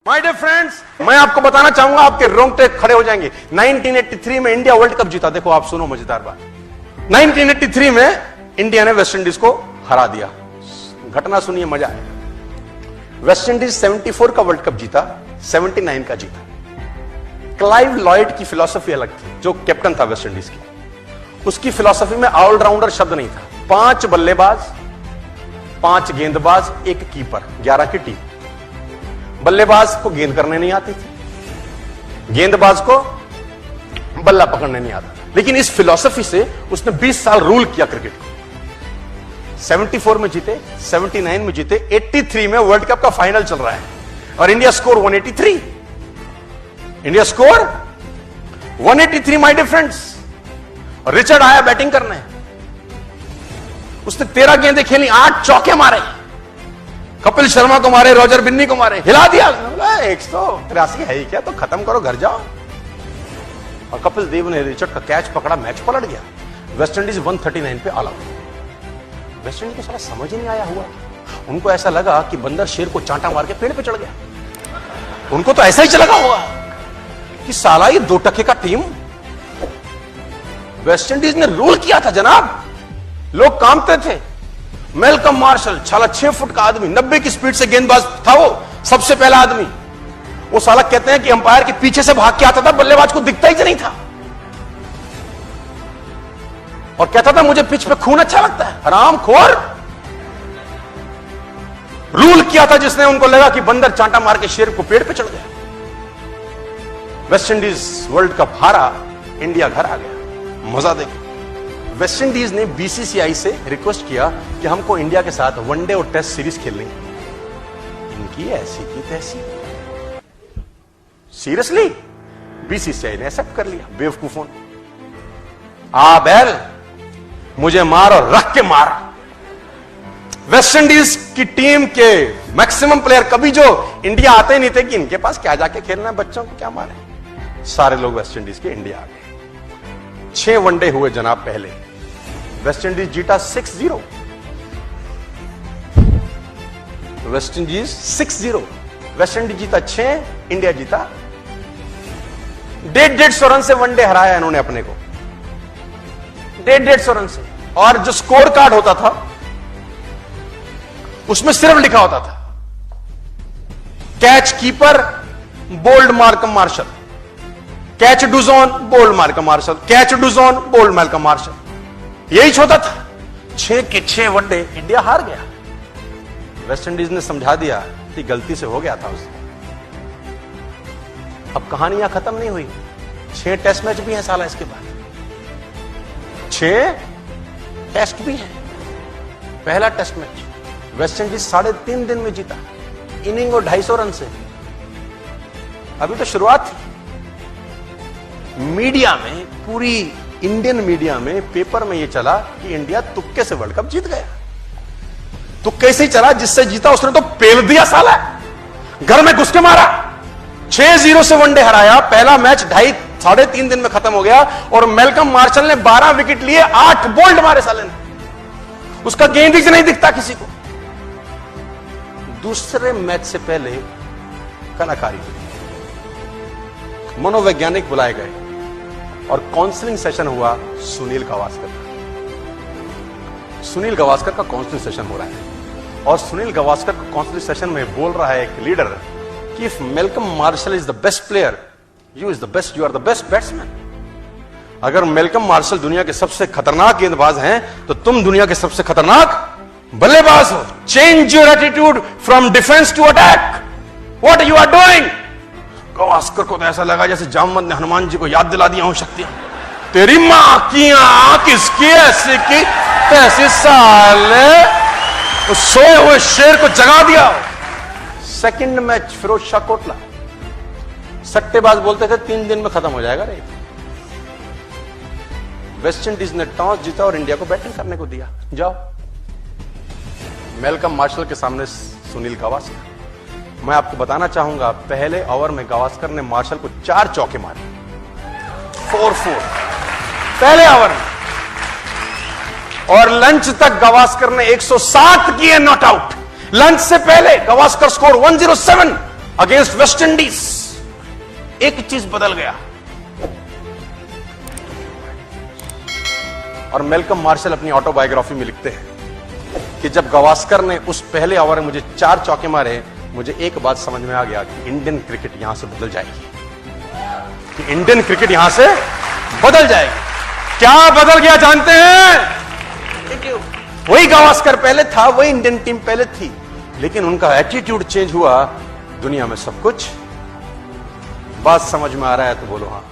My dear friends, मैं आपको बताना चाहूंगा, आपके रोंगटे खड़े हो जाएंगे। 1983 में इंडिया वर्ल्ड कप जीता। देखो, आप सुनो मजेदार बात। 1983 में इंडिया ने वेस्ट इंडीज को हरा दिया। घटना सुनिए, मजा आएगा। वेस्ट इंडीज 74 का वर्ल्ड कप जीता, 79 का जीता। क्लाइव लॉयड की फिलॉसफी अलग थी, जो कैप्टन था वेस्ट इंडीज की। उसकी फिलॉसफी में ऑलराउंडर शब्द नहीं था। 5 बल्लेबाज, 5 गेंदबाज, 1 कीपर, 11 की टीम। बल्लेबाज को गेंद करने नहीं आती थी, गेंदबाज को बल्ला पकड़ने नहीं आता, लेकिन इस फिलॉसफी से उसने 20 साल रूल किया क्रिकेट को। 74 में जीते, 79 में जीते, 83 में वर्ल्ड कप का फाइनल चल रहा है और India score 183। India score 183, my dear friends. और रिचर्ड आया बैटिंग करने, उसने 13 गेंदें खेली, 8 चौके मारे, कपिल शर्मा को मारे, रॉजर बिन्नी को मारे, हिला दिया। 183 है ही क्या, तो खत्म करो, घर जाओ। और कपिल देव ने रिचर्ड का कैच पकड़ा, मैच पलट गया। वेस्ट इंडीज 139 पे ऑल आउट। वेस्ट इंडीज को सारा समझ ही नहीं आया हुआ। उनको ऐसा लगा कि बंदर शेर को चांटा मार के पेड़ पे चढ़ गया। उनको तो ऐसा ही लगा होगा कि साला ये 2 टके का टीम। वेस्ट इंडीज ने रूल किया था जनाब, लोग कांपते थे। मेलकम मार्शल, साला 6 फुट का आदमी, 90 की स्पीड से गेंदबाज था वो, सबसे पहला आदमी। वो साला कहते हैं कि अंपायर के पीछे से भाग के आता था, बल्लेबाज को दिखता ही नहीं था, और कहता था मुझे पिच पे खून अच्छा लगता है। हरामखोर। रूल किया था जिसने, उनको लगा कि बंदर चांटा मार के शेर को पेड़ पे चढ़ गया। वेस्ट इंडीज वर्ल्ड कप हारा, इंडिया घर आ गया। मजा देखो, वेस्ट इंडीज ने बीसीसीआई से रिक्वेस्ट किया कि हमको इंडिया के साथ वनडे और टेस्ट सीरीज खेलनी है। इनकी ऐसी की तैसी। सीरियसली बीसीसीआई ने एक्सेप्ट कर लिया। बेवकूफों ने। आ बैल, मुझे मार और रख के मार। वेस्ट इंडीज की टीम के मैक्सिमम प्लेयर कभी जो इंडिया आते ही नहीं थे कि इनके पास क्या जाके खेलना है, बच्चों को क्या मारे। सारे लोग वेस्ट इंडीज के इंडिया आ गए। 6 वनडे हुए जनाब पहले। वेस्ट इंडीज जीता 6-0। West Indies 6-0। वेस्ट इंडीज जीता 6, इंडिया जीता 150 रन से वनडे हराया इन्होंने अपने को। 150 रन से। और जो स्कोर कार्ड होता था उसमें सिर्फ लिखा होता था catch keeper bowled Markham Marshall, catch Dujon bowled Markham Marshall, catch Dujon bowled Markham Marshall, यही होता था। 6 के 6 वनडे इंडिया हार गया। वेस्ट इंडीज ने समझा दिया कि गलती से हो गया था उससे। अब कहानियां खत्म नहीं हुई। 6 टेस्ट मैच भी हैं साला इसके बाद। 6 टेस्ट भी हैं। पहला टेस्ट मैच वेस्ट इंडीज 3.5 दिन में जीता, इनिंग और 250 रन से। अभी तो शुरुआत थी। मीडिया में, पूरी इंडियन मीडिया में, पेपर में यह चला कि इंडिया तुक्के से वर्ल्ड कप जीत गया। तुक्के से ही चला, जिससे जीता उसने तो पेल दिया साला, घर में घुस के मारा। 6-0 से वनडे हराया। पहला मैच 2.5-3.5 दिन में खत्म हो गया और मेलकम मार्शल ने 12 विकेट लिए, 8 बोल्ड मारे साले ने। उसका गेंद ही नहीं दिखता किसी को। दूसरे मैच से पहले कलाकारी हुई, मनोवैज्ञानिक बुलाए गए और काउंसलिंग सेशन हुआ सुनील गावस्कर का। सुनील गावस्कर का काउंसलिंग सेशन हो रहा है और सुनील गावस्कर का काउंसलिंग सेशन में बोल रहा है एक लीडर कि if Malcolm Marshall is the best player, you is the best, you are the best batsman. अगर मेलकम मार्शल दुनिया के सबसे खतरनाक गेंदबाज हैं तो तुम दुनिया के सबसे खतरनाक बल्लेबाज हो। Change your attitude from defence to attack. What you are doing. Gavaskar को तो ऐसा लगा जैसे जामवंत ने हनुमान जी को याद दिला दिया हूं शक्तियां। तेरी मां की आंख किसकी ऐसी की तैसी, साले सोए हुए शेर को जगा दिया। Second match Feroz Shah Kotla. सट्टेबाज बोलते थे 3 दिन में खत्म हो जाएगा रे। वेस्ट इंडीज ने टॉस जीता और इंडिया को बैटिंग करने को दिया। जाओ। मेलकम मार्शल के सामने सुनील गावस्कर। मैं आपको बताना चाहूंगा, पहले ओवर में गावस्कर ने मार्शल को 4 चौके मारे, 4-4 पहले ओवर में। और लंच तक गावस्कर ने 107 किए नॉट आउट। लंच से पहले Gavaskar score 107। Against West Indies एक चीज बदल गया। और मेलकम मार्शल अपनी ऑटोबायोग्राफी में लिखते हैं कि जब गावस्कर ने उस पहले ओवर में मुझे 4 चौके मारे, मुझे एक बात समझ में आ गया कि इंडियन क्रिकेट यहां से बदल जाएगी, कि इंडियन क्रिकेट यहां से बदल जाएगी। क्या बदल गया जानते हैं? वही गावस्कर पहले था, वही इंडियन टीम पहले थी, लेकिन उनका एटीट्यूड चेंज हुआ। दुनिया में सब कुछ। बात समझ में आ रहा है तो बोलो हाँ।